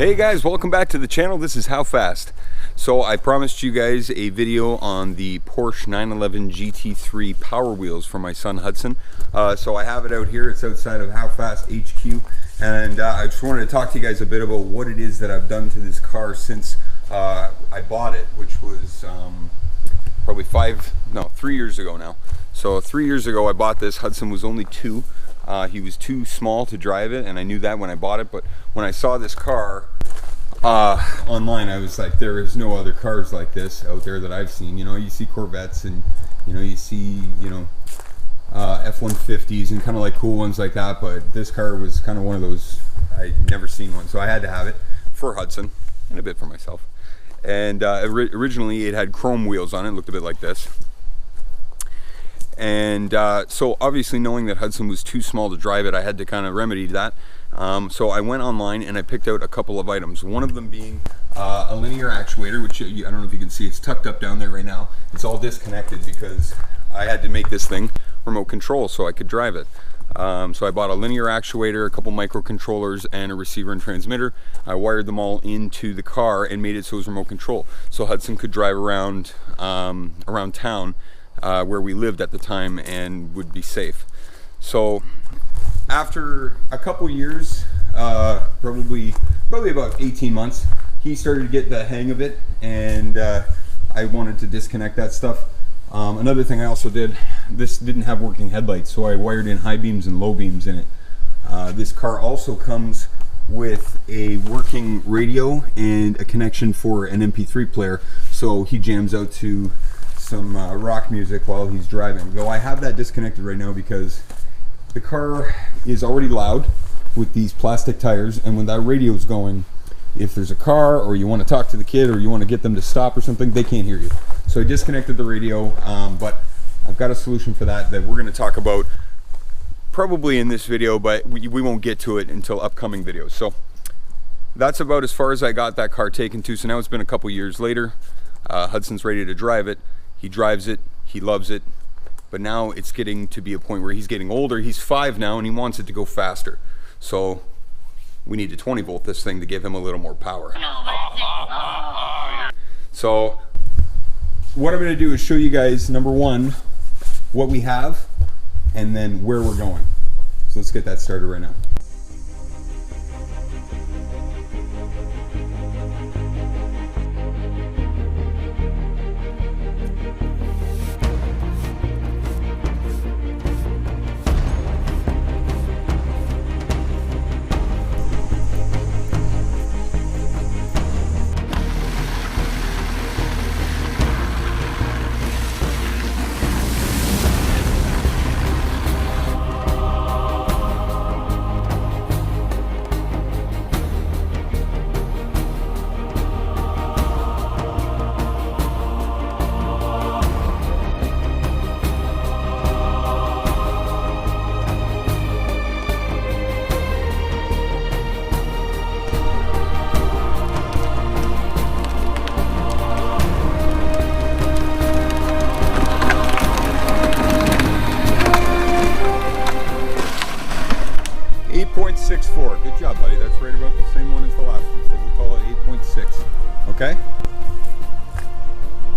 Hey guys, welcome back to the channel. This is HowFast. So I promised you guys a video on the Porsche 911 GT3 Powerwheels for my son Hudson. So I have it out here. It's outside of HowFast HQ, and I just wanted to talk to you guys a bit about what it is that I've done to this car since I bought it, which was probably 3 years ago now. So 3 years ago I bought this. Hudson was only 2. He was too small to drive it, and I knew that when I bought it. But when I saw this car online, I was like, there is no other cars like this out there that I've seen. You know, you see Corvettes, and you see F-150s and kind of like cool ones like that. But this car was kind of one of those. I'd never seen one, so I had to have it for Hudson and a bit for myself. And originally it had chrome wheels on it. It looked a bit like this. And so obviously, knowing that Hudson was too small to drive it, I had to kind of remedy that. So I went online and I picked out a couple of items. One of them being a linear actuator, which I don't know if you can see, it's tucked up down there right now. It's all disconnected because I had to make this thing remote control so I could drive it. So I bought a linear actuator, a couple microcontrollers, and a receiver and transmitter. I wired them all into the car and made it so it was remote control, so Hudson could drive around around town where we lived at the time and would be safe. So after a couple years, probably about 18 months, he started to get the hang of it, and I wanted to disconnect that stuff. Another thing I also did, this didn't have working headlights, so I wired in high beams and low beams in it. This car also comes with a working radio and a connection for an MP3 player, so he jams out to some rock music while he's driving. Though I have that disconnected right now because the car is already loud with these plastic tires, and when that radio's going, if there's a car or you want to talk to the kid or you want to get them to stop or something, they can't hear you. So I disconnected the radio, but I've got a solution for that we're going to talk about probably in this video, but we won't get to it until upcoming videos. So that's about as far as I got that car taken to. So now it's been a couple years later. Hudson's ready to drive it. He drives it, he loves it, but now it's getting to be a point where he's getting older. He's 5 now and he wants it to go faster. So we need to 20 volt this thing to give him a little more power. So what I'm going to do is show you guys, number one, what we have, and then where we're going. So let's get that started right now. Good job, buddy. That's right about the same one as the last one, so we'll call it 8.6. Okay?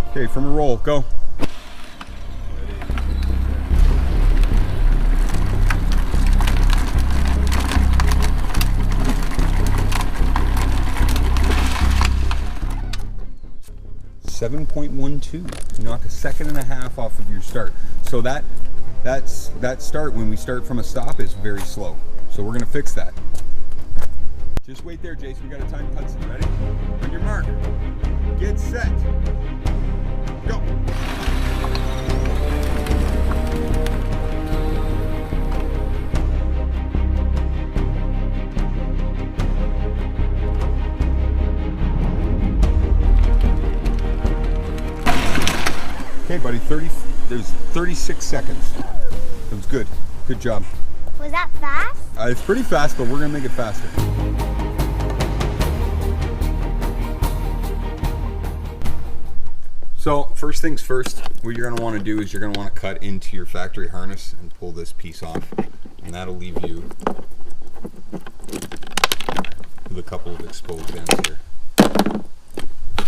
Okay, from a roll, go. Ready. 7.12. You knock 1.5 seconds off of your start. So that start, when we start from a stop, is very slow. So we're gonna fix that. Just wait there, Jason. We got a time Hudson. Ready? On your mark. Get set. Go. Okay, buddy. There's 36 seconds. That was good. Good job. Was that fast? It's pretty fast, but we're gonna make it faster. So first things first, what you're gonna wanna do is you're gonna wanna cut into your factory harness and pull this piece off, and that'll leave you with a couple of exposed ends here.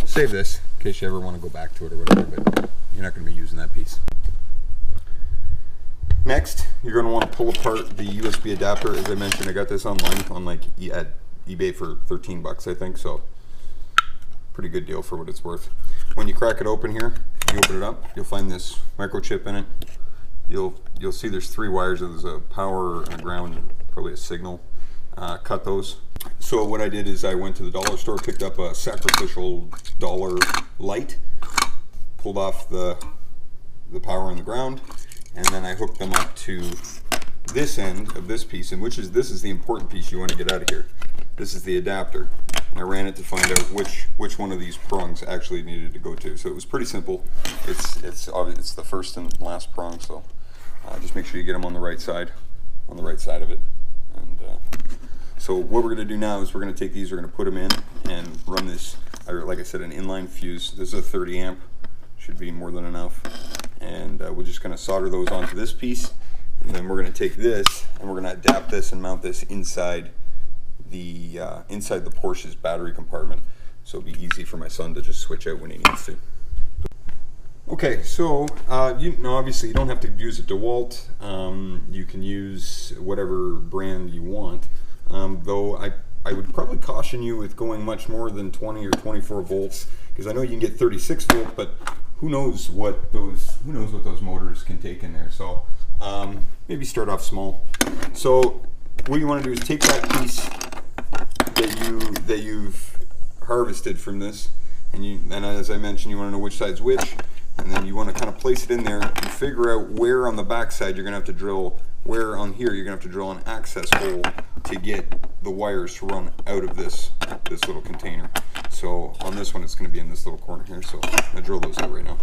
Save this in case you ever want to go back to it or whatever, but you're not going to be using that piece. Next, you're going to want to pull apart the USB adapter. As I mentioned, I got this online on like at eBay for 13 bucks, I think, so pretty good deal for what it's worth. When you crack it open here, you open it up, you'll find this microchip in it. You'll see there's 3 wires. There's a power and a ground and probably a signal. Cut those. So what I did is I went to the dollar store, picked up a sacrificial dollar light, pulled off the power and the ground, and then I hooked them up to this end of this piece, and this is the important piece you want to get out of here. This is the adapter. I ran it to find out which one of these prongs actually needed to go to. So it was pretty simple. It's the first and last prong. So just make sure you get them on the right side of it. And so what we're going to do now is we're going to take these, we're going to put them in and run this. Like I said, an inline fuse. This is a 30 amp. Should be more than enough. And we're just going to solder those onto this piece. And then we're going to take this and we're going to adapt this and mount this inside the Porsche's battery compartment, so it'll be easy for my son to just switch out when he needs to. Okay, so obviously you don't have to use a DeWalt. You can use whatever brand you want, though I would probably caution you with going much more than 20 or 24 volts, because I know you can get 36 volt, but who knows what those motors can take in there. So maybe start off small. So what you want to do is take that piece that you've harvested from this, and as I mentioned, you want to know which side's which, and then you want to kind of place it in there and figure out where on the back side you're going to have to drill, where on here you're going to have to drill an access hole to get the wires to run out of this little container. So on this one it's going to be in this little corner here, so I'm going to drill those out right now.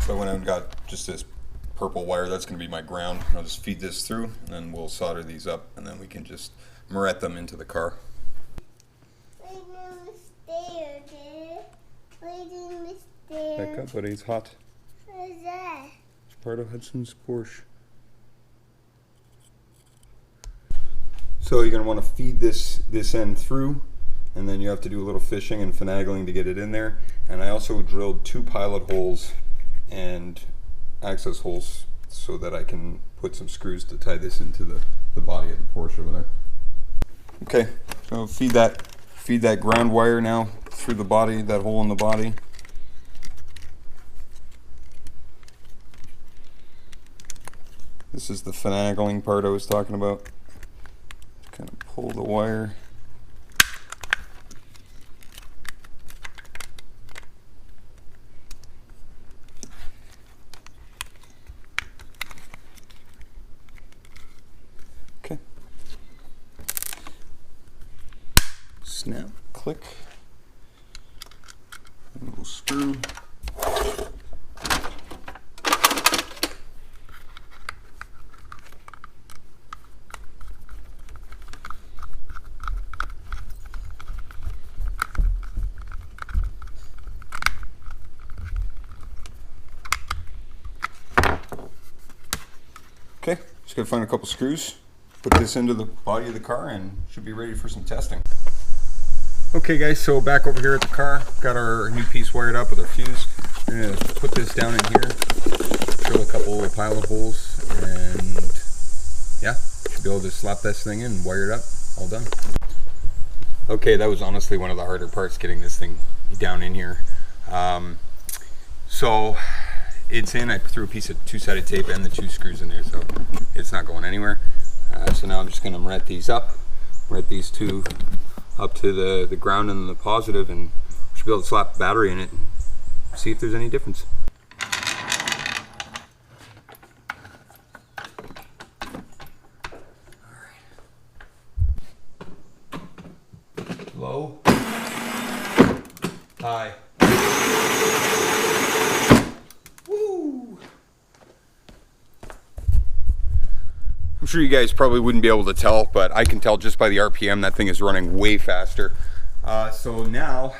So I went out and got just this purple wire. That's going to be my ground. I'll just feed this through, and then we'll solder these up, and then we can just marette them into the car. Back up, buddy. It's hot. What is that? It's part of Hudson's Porsche. So you're going to want to feed this end through, and then you have to do a little fishing and finagling to get it in there. And I also drilled 2 pilot holes and access holes so that I can put some screws to tie this into the body of the Porsche over there. Okay, so feed that ground wire now through the body, that hole in the body. This is the finagling part I was talking about. Kind of pull the wire. Okay. Snap, click, a little screw. Okay, just gotta find a couple screws, put this into the body of the car, and should be ready for some testing. Okay guys, so back over here at the car, got our new piece wired up with our fuse. We're gonna put this down in here, drill a couple of pilot holes, and yeah, should be able to slap this thing in and wire it up, all done. Okay, that was honestly one of the harder parts, getting this thing down in here. So it's in. I threw a piece of 2-sided tape and the 2 screws in there, so it's not going anywhere. So now I'm just going to marette these up, marette these 2 up to the ground and the positive, and we should be able to slap the battery in it and see if there's any difference. Hi. Woo! I'm sure you guys probably wouldn't be able to tell, but I can tell just by the RPM that thing is running way faster. So now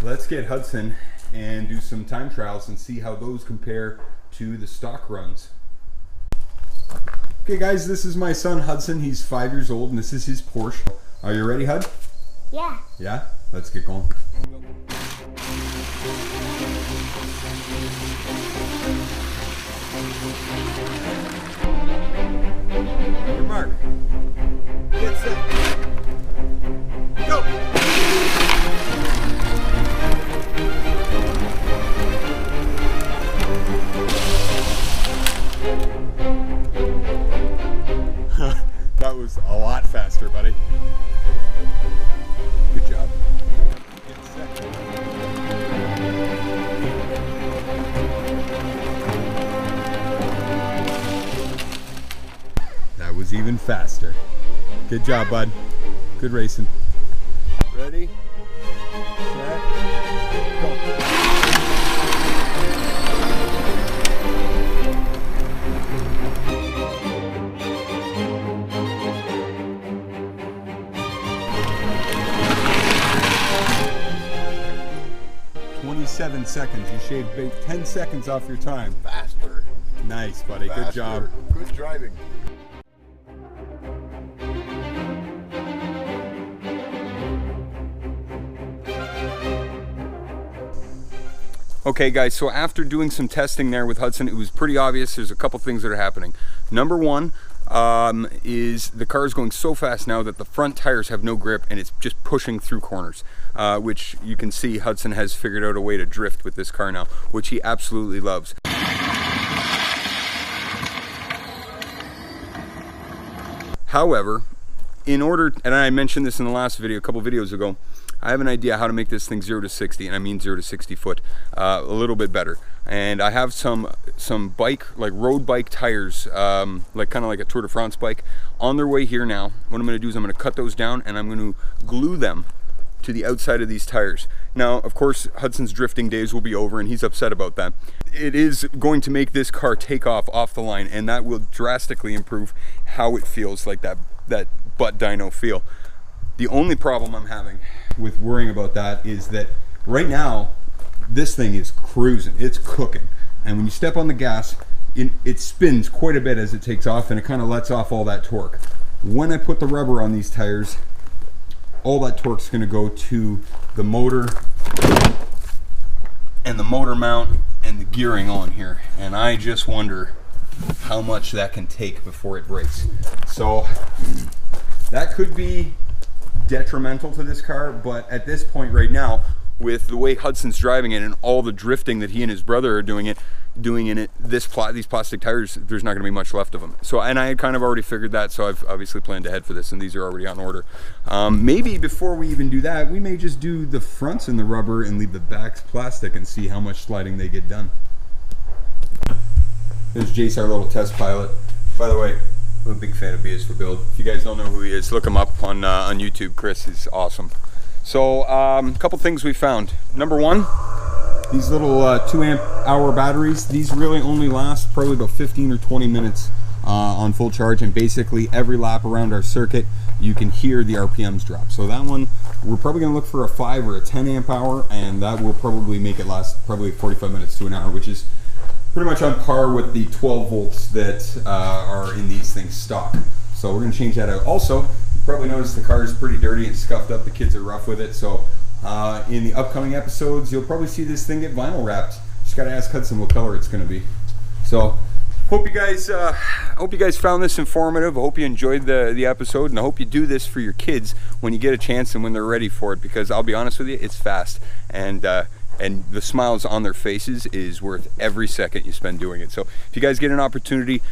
let's get Hudson and do some time trials and see how those compare to the stock runs. Okay guys, this is my son Hudson. He's 5 years old and this is his Porsche. Are you ready, Hud? Yeah. Yeah? Let's get going. Your mark. Get set. Go! That was a lot faster, buddy. Good job. Get set. That was even faster. Good job, bud. Good racing. Ready? Set. Go. 27 seconds. You shaved 10 seconds off your time. Faster. Nice, buddy. Faster. Good job. Good driving. Okay guys, so after doing some testing there with Hudson, it was pretty obvious there's a couple things that are happening. Number one is the car is going so fast now that the front tires have no grip and it's just pushing through corners, which you can see Hudson has figured out a way to drift with this car now, which he absolutely loves. However, in order, and I mentioned this in the last video, a couple videos ago, I have an idea how to make this thing 0 to 60, and I mean 0 to 60 foot, a little bit better. And I have some bike, like road bike tires, like kind of like a Tour de France bike, on their way here now. What I'm going to do is I'm going to cut those down and I'm going to glue them to the outside of these tires. Now, of course, Hudson's drifting days will be over and he's upset about that. It is going to make this car take off the line, and that will drastically improve how it feels, like that butt dyno feel. The only problem I'm having with worrying about that is that right now this thing is cruising, it's cooking, and when you step on the gas it spins quite a bit as it takes off, and it kind of lets off all that torque. When I put the rubber on these tires, all that torque's going to go to the motor and the motor mount and the gearing on here, and I just wonder how much that can take before it breaks. So that could be detrimental to this car, but at this point right now, with the way Hudson's driving it and all the drifting that he and his brother are doing in it, these plastic tires, there's not going to be much left of them. So, and I had kind of already figured that, so I've obviously planned ahead for this, and these are already on order. Maybe before we even do that, we may just do the fronts in the rubber and leave the backs plastic and see how much sliding they get done. There's Jace, our little test pilot. By the way, I'm a big fan of B is for Build. If you guys don't know who he is, look him up on YouTube. Chris is awesome. So a couple things we found. Number one, these little 2 amp hour batteries. These really only last probably about 15 or 20 minutes on full charge, and basically every lap around our circuit you can hear the RPMs drop. So that one, we're probably going to look for a 5 or a 10 amp hour, and that will probably make it last probably 45 minutes to an hour, which is pretty much on par with the 12 volts that are in these things stock. So we're going to change that out. Also, you probably noticed the car is pretty dirty and scuffed up. The kids are rough with it. So in the upcoming episodes, you'll probably see this thing get vinyl wrapped. Just got to ask Hudson what color it's going to be. So hope you guys found this informative. I hope you enjoyed the episode, and I hope you do this for your kids when you get a chance and when they're ready for it, because I'll be honest with you, it's fast, and the smiles on their faces is worth every second you spend doing it. So if you guys get an opportunity,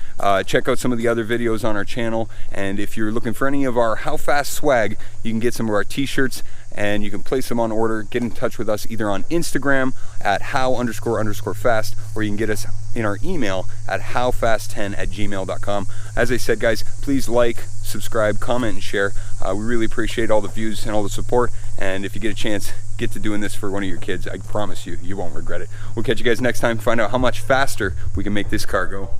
check out some of the other videos on our channel, and if you're looking for any of our HowFast swag, you can get some of our t-shirts and you can place them on order. Get in touch with us either on Instagram at how__fast, or you can get us in our email at howfast10@gmail.com. As I said, guys, please like, subscribe, comment, and share. We really appreciate all the views and all the support, and if you get a chance, get to doing this for one of your kids. I promise you, you won't regret it. We'll catch you guys next time, find out how much faster we can make this car go.